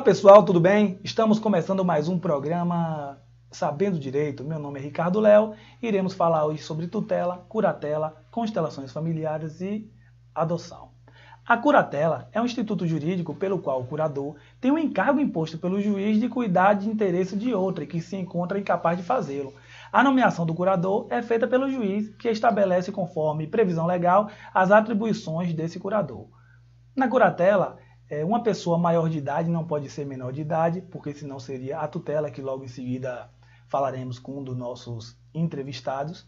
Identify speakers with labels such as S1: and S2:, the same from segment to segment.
S1: pessoal, tudo bem? Estamos começando mais um programa Sabendo Direito. Meu nome é Ricardo Léo e iremos falar hoje sobre tutela, curatela, constelações familiares e adoção. A curatela é um instituto jurídico pelo qual o curador tem um encargo imposto pelo juiz de cuidar de interesse de outra que se encontra incapaz de fazê-lo. A nomeação do curador é feita pelo juiz, que estabelece conforme previsão legal as atribuições desse curador. Na curatela, uma pessoa maior de idade não pode ser menor de idade, porque senão seria a tutela, que logo em seguida falaremos com um dos nossos entrevistados.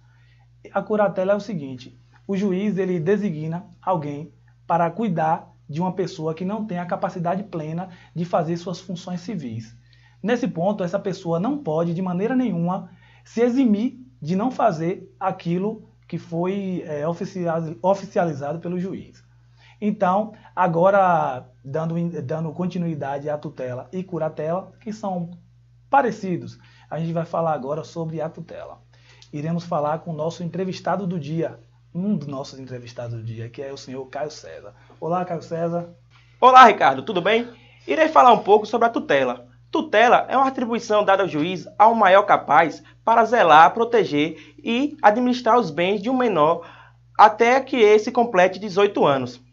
S1: A curatela é o seguinte: o juiz ele designa alguém para cuidar de uma pessoa que não tem a capacidade plena de fazer suas funções civis. Nesse ponto, essa pessoa não pode, de maneira nenhuma, se eximir de não fazer aquilo que foi oficializado pelo juiz. Então, agora, dando continuidade à tutela e curatela, que são parecidos, a gente vai falar agora sobre a tutela. Iremos falar com o nosso entrevistado do dia, um dos nossos entrevistados do dia, que é o senhor Caio César. Olá, Caio César.
S2: Olá, Ricardo, tudo bem? Irei falar um pouco sobre a tutela. Tutela é uma atribuição dada ao juiz ao maior capaz para zelar, proteger e administrar os bens de um menor até que esse complete 18 anos.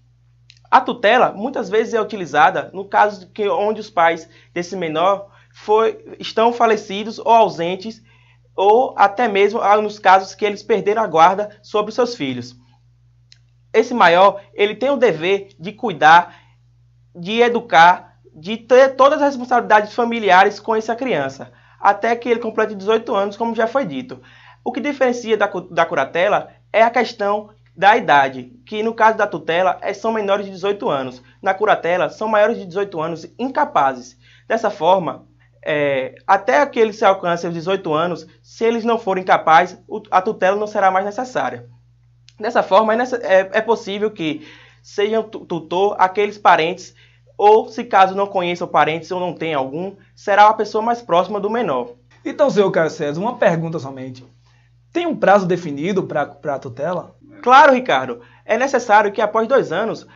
S2: A tutela muitas vezes é utilizada no caso onde os pais desse menor estão falecidos ou ausentes, ou até mesmo nos casos que eles perderam a guarda sobre seus filhos. Esse maior ele tem o dever de cuidar, de educar, de ter todas as responsabilidades familiares com essa criança, até que ele complete 18 anos, como já foi dito. O que diferencia da curatela é a questão da idade, que no caso da tutela são menores de 18 anos. Na curatela são maiores de 18 anos incapazes. Dessa forma, até que eles se alcancem os 18 anos, se eles não forem capazes, a tutela não será mais necessária. Dessa forma, é possível que sejam tutor aqueles parentes, ou se caso não conheçam parentes ou não tenham algum, será a pessoa mais próxima do menor.
S1: Então, senhor Caio César, uma pergunta somente. Tem um prazo definido para a tutela?
S2: Claro, Ricardo. É necessário que após 2 anos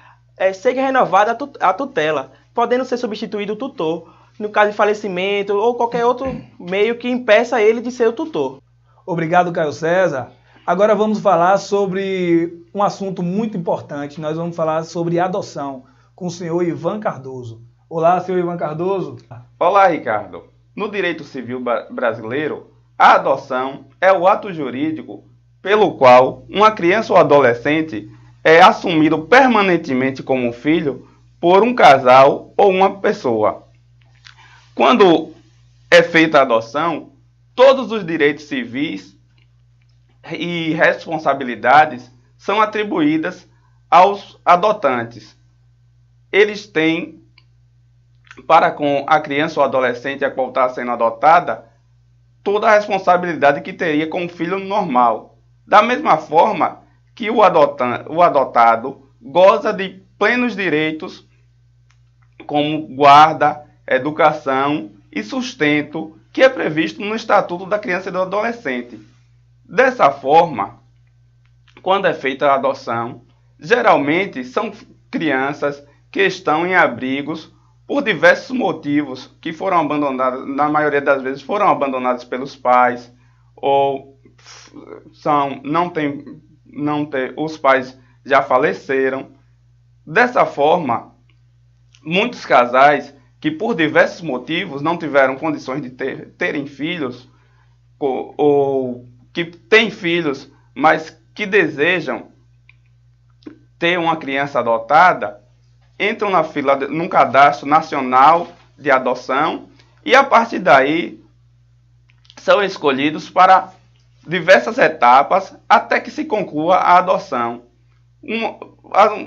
S2: seja renovada a tutela, podendo ser substituído o tutor, no caso de falecimento ou qualquer outro meio que impeça ele de ser o tutor.
S1: Obrigado, Caio César. Agora vamos falar sobre um assunto muito importante. Nós vamos falar sobre adoção com o senhor Ivan Cardoso. Olá, senhor Ivan Cardoso.
S3: Olá, Ricardo. No direito civil brasileiro, a adoção é o ato jurídico pelo qual uma criança ou adolescente é assumido permanentemente como filho por um casal ou uma pessoa. Quando é feita a adoção, todos os direitos civis e responsabilidades são atribuídas aos adotantes. Eles têm, para com a criança ou adolescente a qual está sendo adotada, toda a responsabilidade que teria com um filho normal. Da mesma forma que o adotado goza de plenos direitos como guarda, educação e sustento que é previsto no Estatuto da Criança e do Adolescente. Dessa forma, quando é feita a adoção, geralmente são crianças que estão em abrigos por diversos motivos, que foram abandonadas, na maioria das vezes foram abandonadas pelos pais, ou os pais já faleceram. Dessa forma, muitos casais que por diversos motivos não tiveram condições de terem filhos, ou que têm filhos, mas que desejam ter uma criança adotada, entram na fila num cadastro nacional de adoção e a partir daí são escolhidos para diversas etapas até que se conclua a adoção.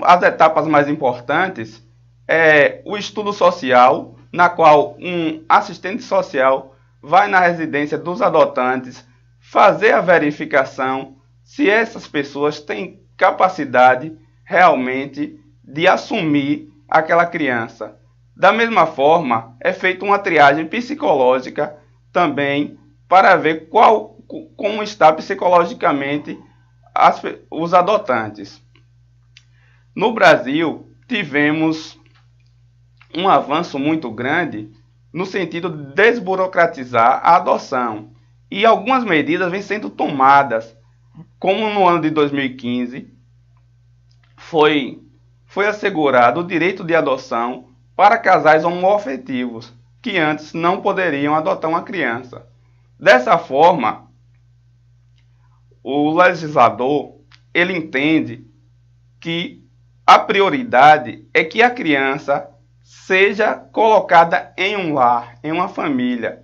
S3: As etapas mais importantes é o estudo social, na qual um assistente social vai na residência dos adotantes fazer a verificação se essas pessoas têm capacidade realmente de assumir aquela criança. Da mesma forma, é feita uma triagem psicológica também para ver como está psicologicamente os adotantes. No Brasil, tivemos um avanço muito grande no sentido de desburocratizar a adoção. E algumas medidas vêm sendo tomadas, como no ano de 2015 foi assegurado o direito de adoção para casais homoafetivos, que antes não poderiam adotar uma criança. Dessa forma, o legislador ele entende que a prioridade é que a criança seja colocada em um lar, em uma família.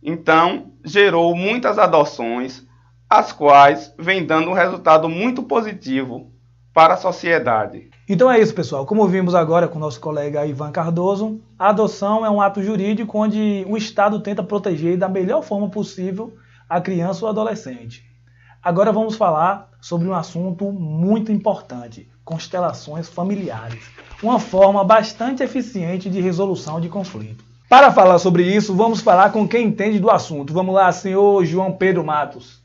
S3: Então, gerou muitas adoções, as quais vêm dando um resultado muito positivo para a sociedade.
S1: Então é isso, pessoal. Como vimos agora com o nosso colega Ivan Cardoso, a adoção é um ato jurídico onde o Estado tenta proteger da melhor forma possível a criança ou adolescente. Agora vamos falar sobre um assunto muito importante, constelações familiares, uma forma bastante eficiente de resolução de conflito. Para falar sobre isso, vamos falar com quem entende do assunto. Vamos lá, senhor João Pedro Matos.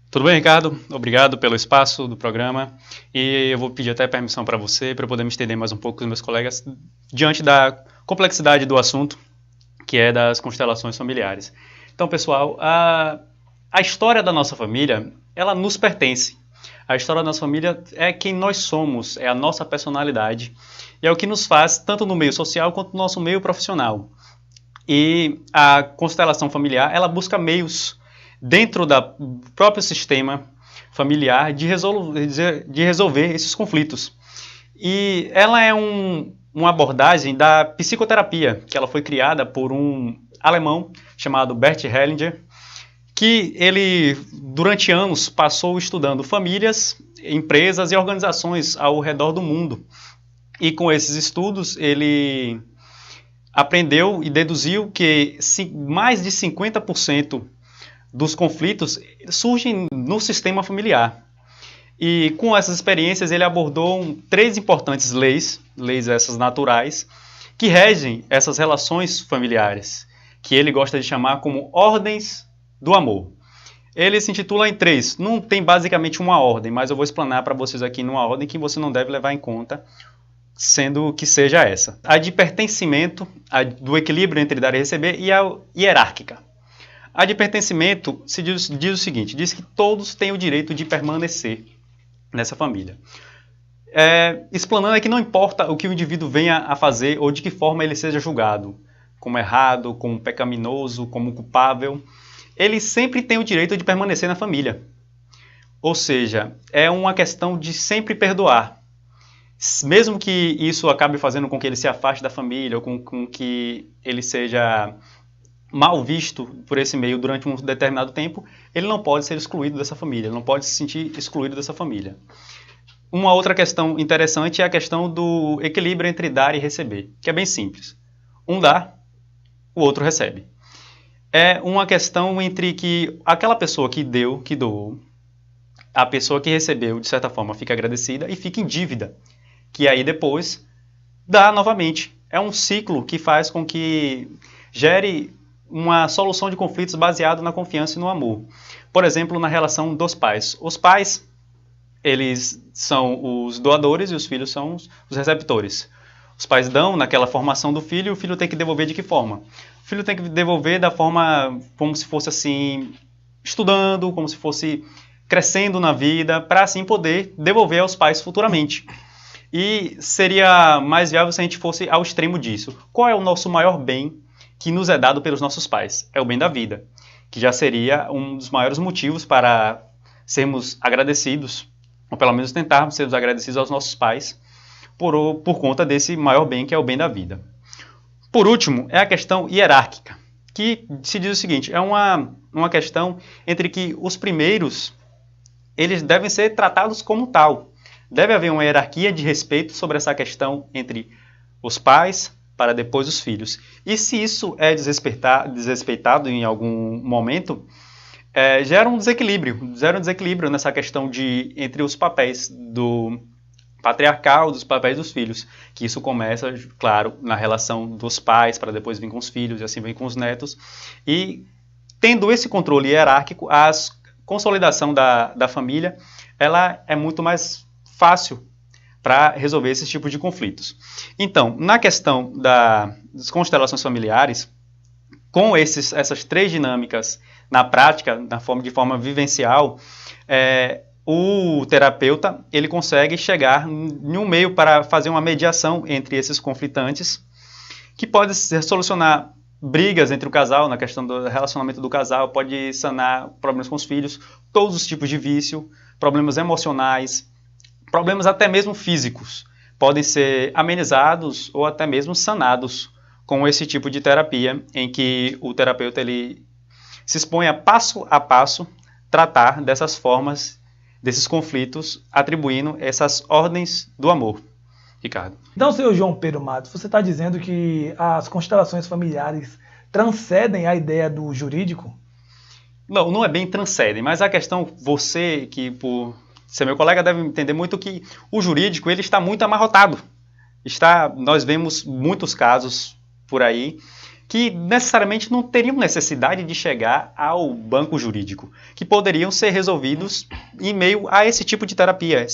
S4: Tudo bem, Ricardo? Obrigado pelo espaço do programa. E eu vou pedir até permissão para você, para eu poder me estender mais um pouco com os meus colegas, diante da complexidade do assunto, que é das constelações familiares. Então, pessoal, a história da nossa família, ela nos pertence. A história da nossa família é quem nós somos, é a nossa personalidade. E é o que nos faz, tanto no meio social quanto no nosso meio profissional. E a constelação familiar, ela busca meios dentro do próprio sistema familiar de resolver esses conflitos. E ela é uma abordagem da psicoterapia, que ela foi criada por um alemão chamado Bert Hellinger, que ele, durante anos, passou estudando famílias, empresas e organizações ao redor do mundo. E com esses estudos, ele aprendeu e deduziu que mais de 50% dos conflitos surgem no sistema familiar. E com essas experiências ele abordou 3 importantes leis essas naturais, que regem essas relações familiares, que ele gosta de chamar como ordens do amor. Ele se intitula em 3, não tem basicamente uma ordem, mas eu vou explanar para vocês aqui numa ordem que você não deve levar em conta, sendo que seja essa. A de pertencimento, a do equilíbrio entre dar e receber, e a hierárquica. A de pertencimento diz o seguinte, diz que todos têm o direito de permanecer nessa família. Explanando é que não importa o que o indivíduo venha a fazer ou de que forma ele seja julgado, como errado, como pecaminoso, como culpável, ele sempre tem o direito de permanecer na família. Ou seja, é uma questão de sempre perdoar. Mesmo que isso acabe fazendo com que ele se afaste da família ou com que ele seja mal visto por esse meio durante um determinado tempo, ele não pode ser excluído dessa família, ele não pode se sentir excluído dessa família. Uma outra questão interessante é a questão do equilíbrio entre dar e receber, que é bem simples. Um dá, o outro recebe. É uma questão entre que aquela pessoa que deu, que doou, a pessoa que recebeu, de certa forma, fica agradecida e fica em dívida, que aí depois dá novamente. É um ciclo que faz com que gere uma solução de conflitos baseado na confiança e no amor. Por exemplo, na relação dos pais. Os pais, eles são os doadores e os filhos são os receptores. Os pais dão naquela formação do filho e o filho tem que devolver de que forma? O filho tem que devolver da forma como se fosse assim, estudando, como se fosse crescendo na vida, para assim poder devolver aos pais futuramente. E seria mais viável se a gente fosse ao extremo disso. Qual é o nosso maior bem que nos é dado pelos nossos pais? É o bem da vida, que já seria um dos maiores motivos para sermos agradecidos, ou pelo menos tentarmos sermos agradecidos aos nossos pais, por conta desse maior bem que é o bem da vida. Por último, é a questão hierárquica, que se diz o seguinte, é uma questão entre que os primeiros, eles devem ser tratados como tal. Deve haver uma hierarquia de respeito sobre essa questão entre os pais, para depois os filhos. E se isso é desrespeitado em algum momento, gera um desequilíbrio nessa questão entre os papéis do patriarcal, dos papéis dos filhos, que isso começa, claro, na relação dos pais, para depois vir com os filhos, e assim vem com os netos, e tendo esse controle hierárquico, a consolidação da família, ela é muito mais fácil para resolver esses tipos de conflitos. Então, na questão das constelações familiares, com essas 3 dinâmicas na prática, de forma vivencial, o terapeuta ele consegue chegar em um meio para fazer uma mediação entre esses conflitantes, que pode solucionar brigas entre o casal, na questão do relacionamento do casal, pode sanar problemas com os filhos, todos os tipos de vício, problemas emocionais, problemas até mesmo físicos, podem ser amenizados ou até mesmo sanados com esse tipo de terapia, em que o terapeuta ele se expõe a passo tratar dessas formas, desses conflitos, atribuindo essas ordens do amor. Ricardo.
S1: Então, senhor João Pedro Matos, você está dizendo que as constelações familiares transcendem a ideia do jurídico?
S4: Não, não é bem transcendem, mas a questão, você que por ser meu colega deve entender muito que o jurídico ele está muito amarrotado. Nós vemos muitos casos por aí que necessariamente não teriam necessidade de chegar ao banco jurídico, que poderiam ser resolvidos em meio a esse tipo de terapia,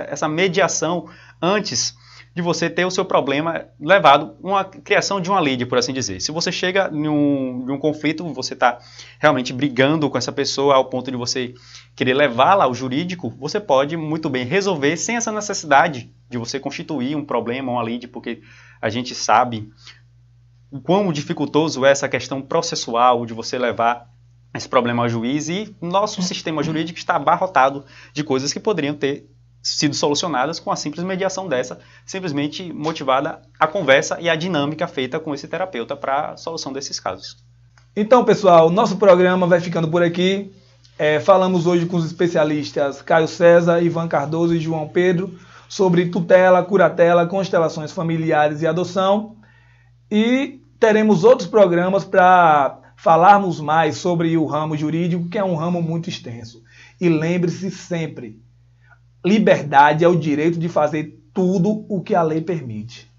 S4: essa mediação antes de você ter o seu problema levado, uma criação de uma lide, por assim dizer. Se você chega em um conflito, você está realmente brigando com essa pessoa ao ponto de você querer levá-la ao jurídico, você pode muito bem resolver sem essa necessidade de você constituir um problema, uma lide, porque a gente sabe o quão dificultoso é essa questão processual de você levar esse problema ao juiz, e nosso sistema jurídico está abarrotado de coisas que poderiam ter sido solucionadas com a simples mediação dessa, simplesmente motivada a conversa e a dinâmica feita com esse terapeuta para a solução desses casos.
S1: Então, pessoal, nosso programa vai ficando por aqui. Falamos hoje com os especialistas Caio César, Ivan Cardoso e João Pedro sobre tutela, curatela, constelações familiares e adoção. E teremos outros programas para falarmos mais sobre o ramo jurídico, que é um ramo muito extenso. E lembre-se sempre, liberdade é o direito de fazer tudo o que a lei permite.